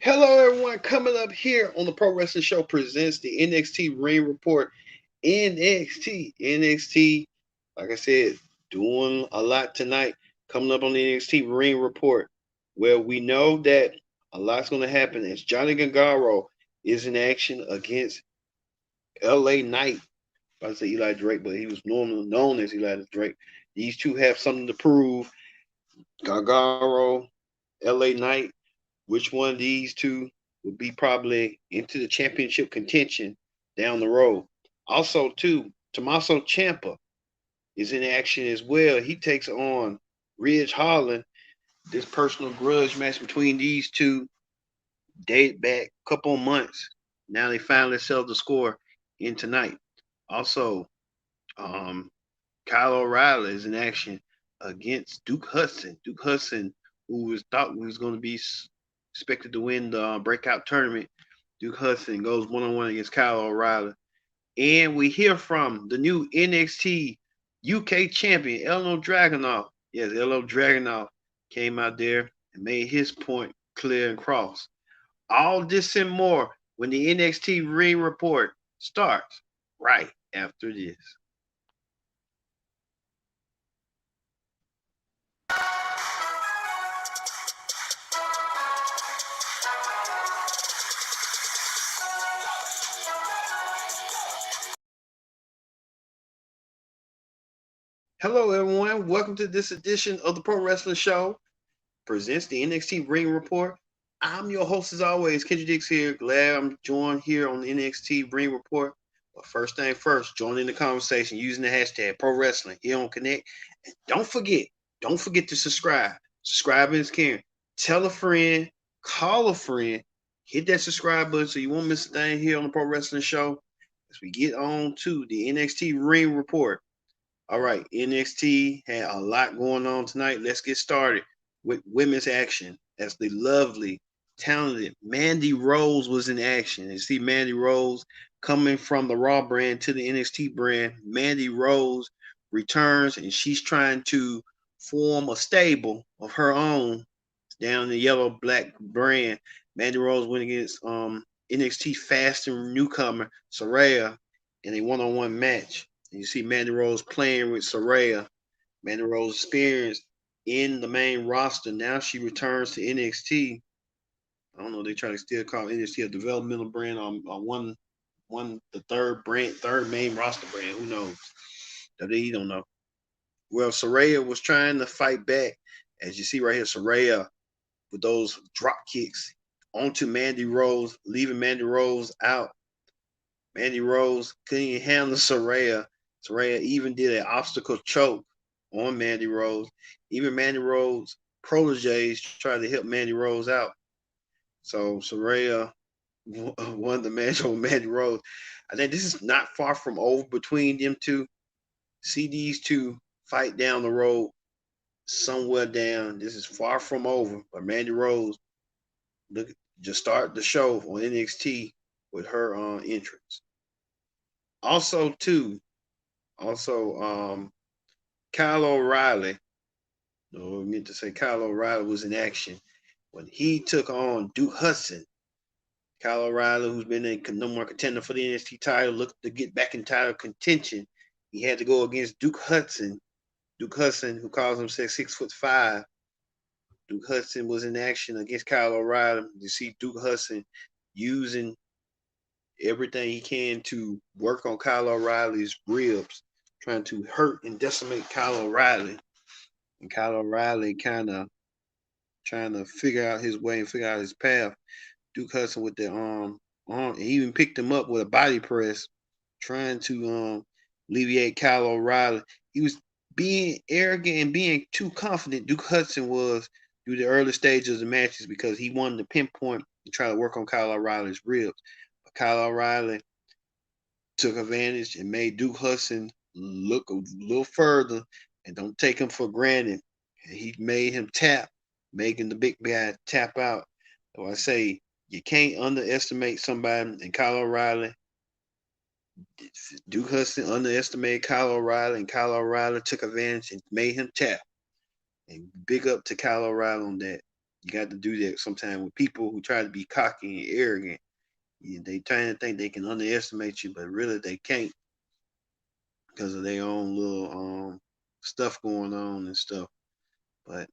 Hello, everyone. Coming up here on the Pro Wrestling Show presents the NXT Ring Report. NXT. Like I said, doing a lot tonight. Coming up on the NXT Ring Report, where we know that a lot's going to happen as Johnny Guerrero is in action against LA Knight. I say Eli Drake, but he was normally known as Eli Drake. These two have something to prove. Gargaro, LA Knight. Which one of these two would be probably into the championship contention down the road? Also, too, Tommaso Ciampa is in action as well. He takes on Ridge Holland. This personal grudge match between these two date back a couple of months. Now they finally settled the score in tonight. Also, um, Kyle O'Reilly is in action against Duke Hudson. Duke Hudson, who was thought was going to be expected to win the breakout tournament. Duke Hudson goes one-on-one against Kyle O'Reilly. And we hear from the new NXT UK champion, Elno Draganov. Yes, Elno Draganov came out there and made his point clear and cross. All this and more when the NXT Ring Report starts right after this. Hello, everyone. Welcome to this edition of the Pro Wrestling Show. Presents the NXT Ring Report. I'm your host, as always, Kendrick Dix here. Glad I'm joined here on the NXT Ring Report. But first thing first, join in the conversation using the hashtag Pro Wrestling here on Connect. And don't forget to subscribe. Subscribing is caring. Tell a friend, call a friend, hit that subscribe button so you won't miss a thing here on the Pro Wrestling Show as we get on to the NXT Ring Report. All right, NXT had a lot going on tonight. Let's get started with women's action as the lovely, talented Mandy Rose was in action. You see Mandy Rose coming from the Raw brand to the NXT brand. Mandy Rose returns and she's trying to form a stable of her own down the yellow black brand. Mandy Rose went against NXT fast and newcomer Soraya in a one-on-one match. And you see Mandy Rose playing with Soraya. Mandy Rose experienced in the main roster. Now she returns to NXT. I don't know. They try to still call NXT a developmental brand on the third main roster brand. Who knows? WWE don't know. Well, Soraya was trying to fight back, as you see right here. Soraya with those drop kicks onto Mandy Rose, leaving Mandy Rose out. Mandy Rose couldn't even handle Soraya. Soraya even did an obstacle choke on Mandy Rose. Even Mandy Rose proteges tried to help Mandy Rose out. So Soraya won the match over Mandy Rose. I think this is not far from over between them two. See these two fight down the road somewhere down. This is far from over. But Mandy Rose look just start the show on NXT with her entrance. Also, too, also Kyle O'Reilly. No, I meant to say Kyle O'Reilly was in action when he took on Duke Hudson. Kyle O'Reilly, who's been a number one contender for the NXT title, looked to get back in title contention. He had to go against Duke Hudson. Duke Hudson, who calls himself 6'5". Duke Hudson was in action against Kyle O'Reilly. You see Duke Hudson using everything he can to work on Kyle O'Reilly's ribs, trying to hurt and decimate Kyle O'Reilly. And Kyle O'Reilly kind of trying to figure out his way and figure out his path. Duke Hudson with the he even picked him up with a body press, trying to alleviate Kyle O'Reilly. He was being arrogant and being too confident. Duke Hudson was through the early stages of the matches because he wanted to pinpoint and try to work on Kyle O'Reilly's ribs. But Kyle O'Reilly took advantage and made Duke Hudson look a little further and don't take him for granted. And he made him tap, making the big guy tap out. So I say you can't underestimate somebody. And Kyle O'Reilly, Duke Hudson underestimated Kyle O'Reilly, and Kyle O'Reilly took advantage and made him tap. And big up to Kyle O'Reilly on that. You got to do that sometimes with people who try to be cocky and arrogant. They trying to think they can underestimate you, but really they can't because of their own little stuff going on and stuff. But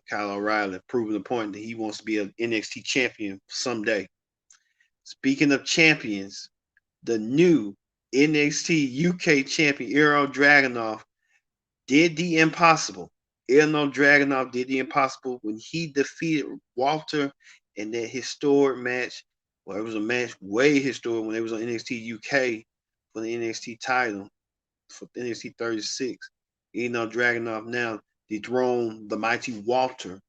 Kyle O'Reilly proving the point that he wants to be an NXT champion someday. Speaking of champions, the new NXT UK champion Ilya Draganov did the impossible. Ilya Draganov did the impossible when he defeated Walter in that historic match. Well, it was a match way historic when they was on NXT UK for the NXT title for NXT 36. Ilya Dragunov now dethroned the mighty Walter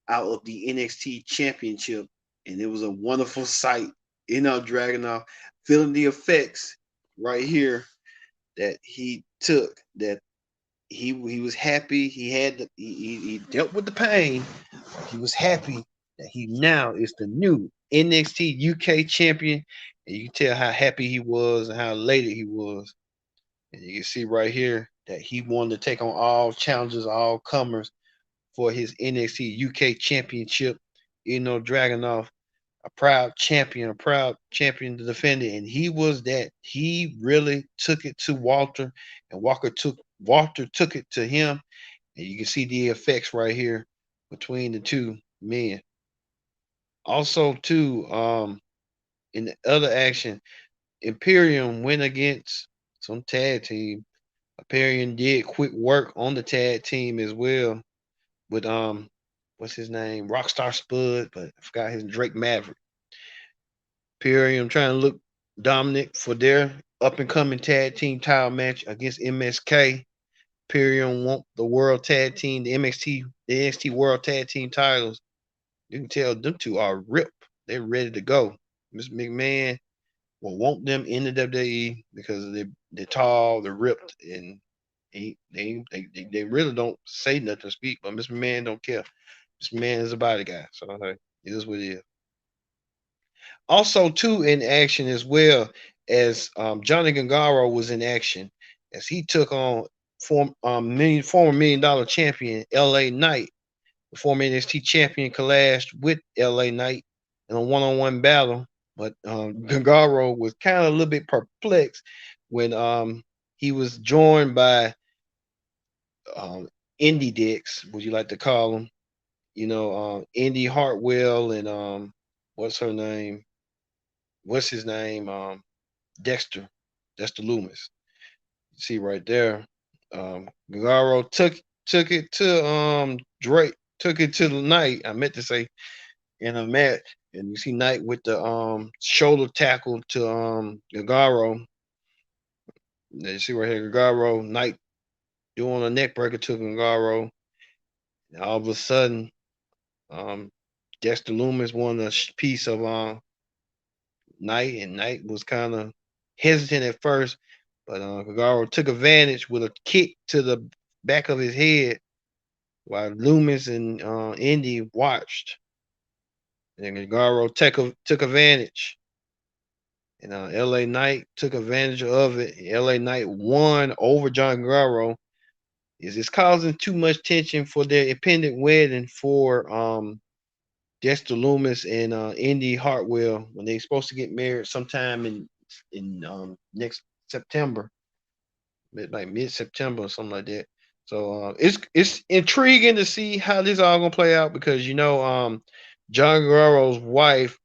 out of the NXT championship, and it was a wonderful sight. Ilya Dragunov feeling the effects right here that he took, that he was happy. He had he dealt with the pain. He was happy that he now is the new NXT UK champion, and you can tell how happy he was and how elated he was. And you can see right here that he wanted to take on all challengers, all comers for his NXT UK championship. Dragunov, a proud champion to defend it. And he was that. He really took it to Walter, and Walter took it to him. And you can see the effects right here between the two men. Also, too, in the other action, Imperium went against some tag team. Imperium did quick work on the tag team as well with what's his name? Rockstar Spud, but I forgot his Drake Maverick. Imperium trying to look dominant for their up and coming tag team title match against MSK. Imperium want the world tag team, the NXT World Tag Team titles. You can tell them two are ripped. They're ready to go. Mr. McMahon will want them in the WWE because they're tall, they're ripped, and they really don't say nothing to speak. But Mr. McMahon don't care. Mr. McMahon is a body guy, so it is what it is. Also, too, in action as well as Johnny Guerrero was in action as he took on former $1 million champion LA Knight. The former NXT champion clashed with LA Knight in a one-on-one battle, but Guerrero was kind of a little bit perplexed when he was joined by indie dicks, would you like to call them? Indy Hartwell and what's her name? What's his name? Dexter Loomis. You see right there. Guerrero took it to Drake, took it to the Knight. I meant to say in a match, and you see Knight with the shoulder tackle to Guerrero. You see right here, Guerrero, Knight doing a neck breaker to Guerrero. And all of a sudden, Dexter Loomis won a piece of Knight, and Knight was kind of hesitant at first, but Guerrero took advantage with a kick to the back of his head while Loomis and Indy watched. And Guerrero took advantage. And LA Knight took advantage of it. LA Knight won over John Guerrero. It's causing too much tension for their impending wedding for Dexter Loomis and Indy Hartwell when they're supposed to get married sometime in next September, like mid-September or something like that. So it's intriguing to see how this all gonna play out because John Guerrero's wife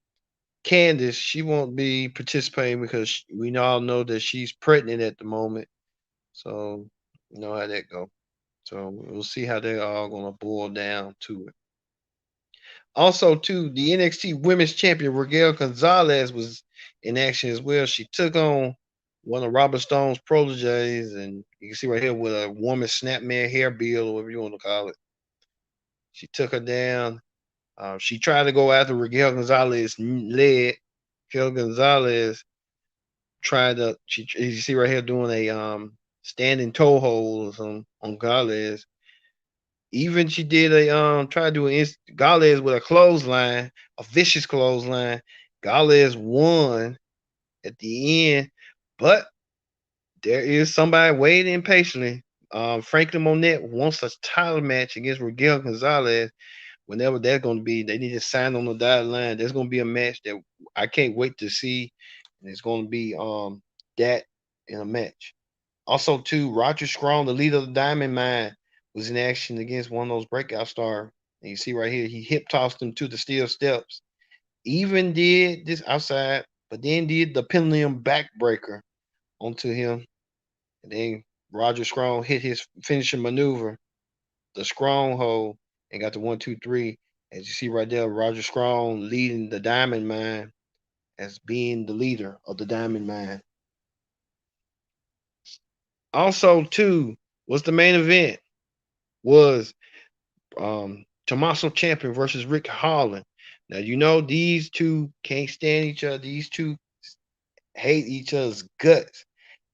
Candace, she won't be participating because we all know that she's pregnant at the moment. So you know how that go. So we'll see how they're all gonna boil down to it. Also, too, the NXT Women's Champion Raquel Gonzalez was in action as well. She took on one of Robert Stone's proteges, and you can see right here with a woman snapmare hair build, or whatever you want to call it. She took her down. She tried to go after Raquel Gonzalez's leg. Raquel Gonzalez tried to. You see right here doing a standing toe hold on Gonzalez. Even she did a try to do an Gonzalez with a clothesline, a vicious clothesline. Gonzalez won at the end, but there is somebody waiting impatiently. Franklin Monette wants a title match against Raquel Gonzalez, whenever that's going to be, they need to sign on the dotted line. There's going to be a match that I can't wait to see, and it's going to be that in a match. Also, too, Roger Strong, the leader of the Diamond Mine, was in action against one of those breakout stars. And you see right here, he hip tossed him to the steel steps. Even did this outside, but then did the pendulum backbreaker onto him. And then Roger Strong hit his finishing maneuver, the stronghold, and got the 1, 2, 3. As you see right there, Roger Strong leading the Diamond Mine as being the leader of the Diamond Mine. Also, too, was the main event was Tommaso Champion versus Rick Holland. Now you know these two can't stand each other. These two hate each other's guts,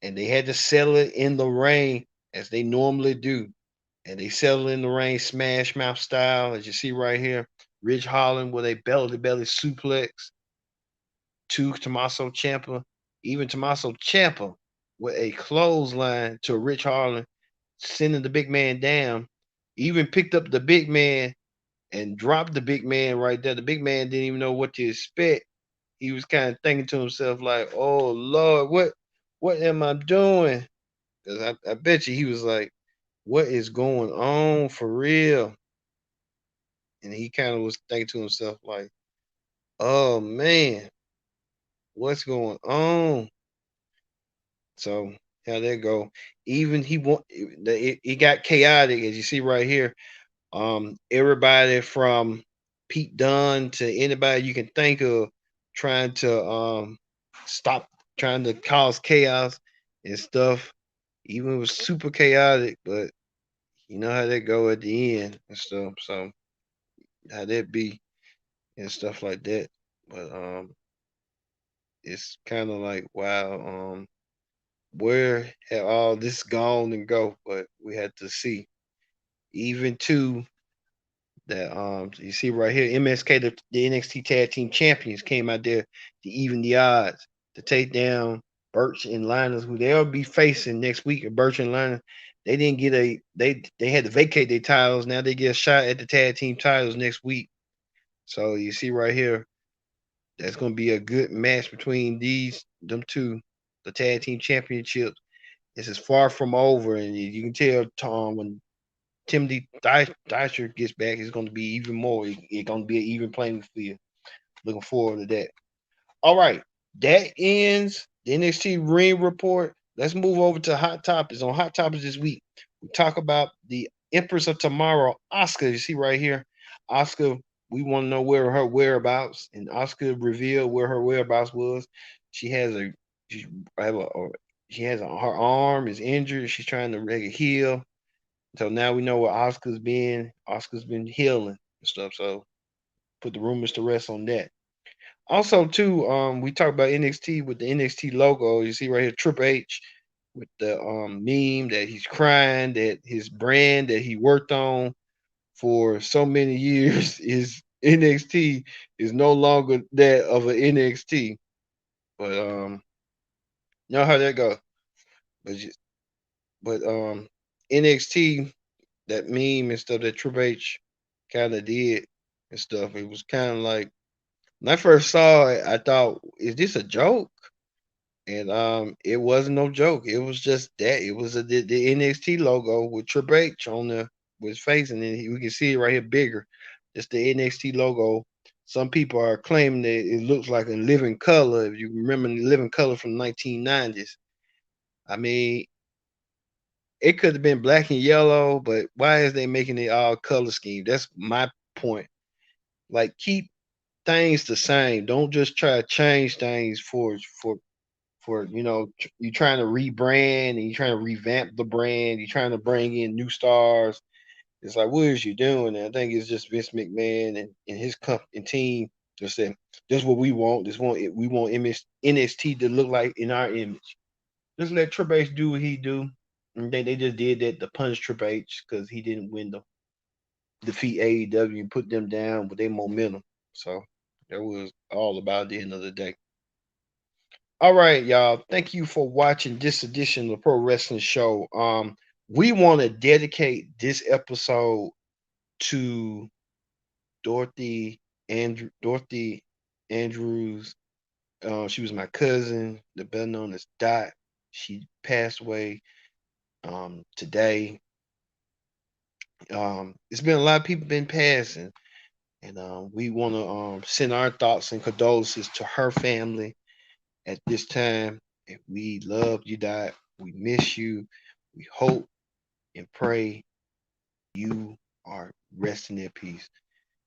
and they had to settle it in the ring as they normally do. And they settled in the ring, smash mouth style, as you see right here. Rich Holland with a belly to belly suplex to Tommaso Ciampa. Even Tommaso Ciampa with a clothesline to Rich Holland, sending the big man down. Even picked up the big man and dropped the big man right there. The big man didn't even know what to expect. He was kind of thinking to himself, like, "Oh Lord, what am I doing?" Because I bet you he was like, "What is going on for real?" And he kind of was thinking to himself, like, "Oh man, what's going on?" So how that go? Even it got chaotic, as you see right here. Everybody from Pete Dunne to anybody you can think of trying to stop, trying to cause chaos and stuff. Even it was super chaotic, but you know how that go at the end and stuff. So how that be and stuff like that. But it's kind of like, wow, where had all this gone and go? But we had to see. Even to that you see right here, MSK, the NXT Tag Team Champions, came out there to even the odds to take down Birch and Linus, who they'll be facing next week. Birch and Linus, they didn't get they had to vacate their titles. Now they get a shot at the tag team titles next week. So you see right here, that's going to be a good match between them two, the tag team championships. This is far from over, and you can tell Tom when Timothy Thatcher gets back, it's going to be even more. It's going to be an even playing field. Looking forward to that. All right, that ends the NXT Ring Report. Let's move over to Hot Topics. On Hot Topics this week, we talk about the Empress of Tomorrow, Asuka. You see right here, Asuka. We want to know where her whereabouts, and Asuka revealed where her whereabouts was. She has a, she have a, she has her arm is injured. She's trying to make it heal. So now we know where Oscar's been. Oscar's been healing and stuff. So put the rumors to rest on that. Also, too, we talked about NXT with the NXT logo. You see right here, Triple H with the meme that he's crying that his brand that he worked on for so many years is NXT is no longer that of an NXT. But you know how that goes. But NXT, that meme and stuff that Triple H kind of did and stuff. It was kind of like when I first saw it, I thought, "Is this a joke?" And it wasn't no joke. It was just that. It was the NXT logo with Triple H on the with his face, and then we can see it right here bigger. It's the NXT logo. Some people are claiming that it looks like a living color. If you remember the living color from the 1990s, I mean, it could have been black and yellow, but why is they making it all color scheme? That's my point. Like, keep things the same. Don't just try to change things for you trying to rebrand and you trying to revamp the brand. You're trying to bring in new stars. It's like, what is you doing? And I think it's just Vince McMahon and his company and team just said, "This is what we want. We want NXT to look like in our image." Just let Triple H do what he do. And they just did that to punish Triple H because he didn't win the defeat AEW and put them down with their momentum. So that was all about the end of the day. All right, y'all. Thank you for watching this edition of the Pro Wrestling Show. We want to dedicate this episode to Dorothy Andrews. She was my cousin, the better known as Dot. She passed away today. It's been a lot of people been passing, and we want to send our thoughts and condolences to her family at this time. And we love you, Dot. We miss you. We hope and pray you are resting in peace.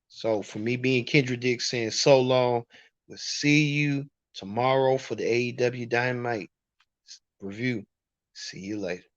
So for me being Kendra Dick saying so long, we'll see you tomorrow for the AEW Dynamite review. See you later.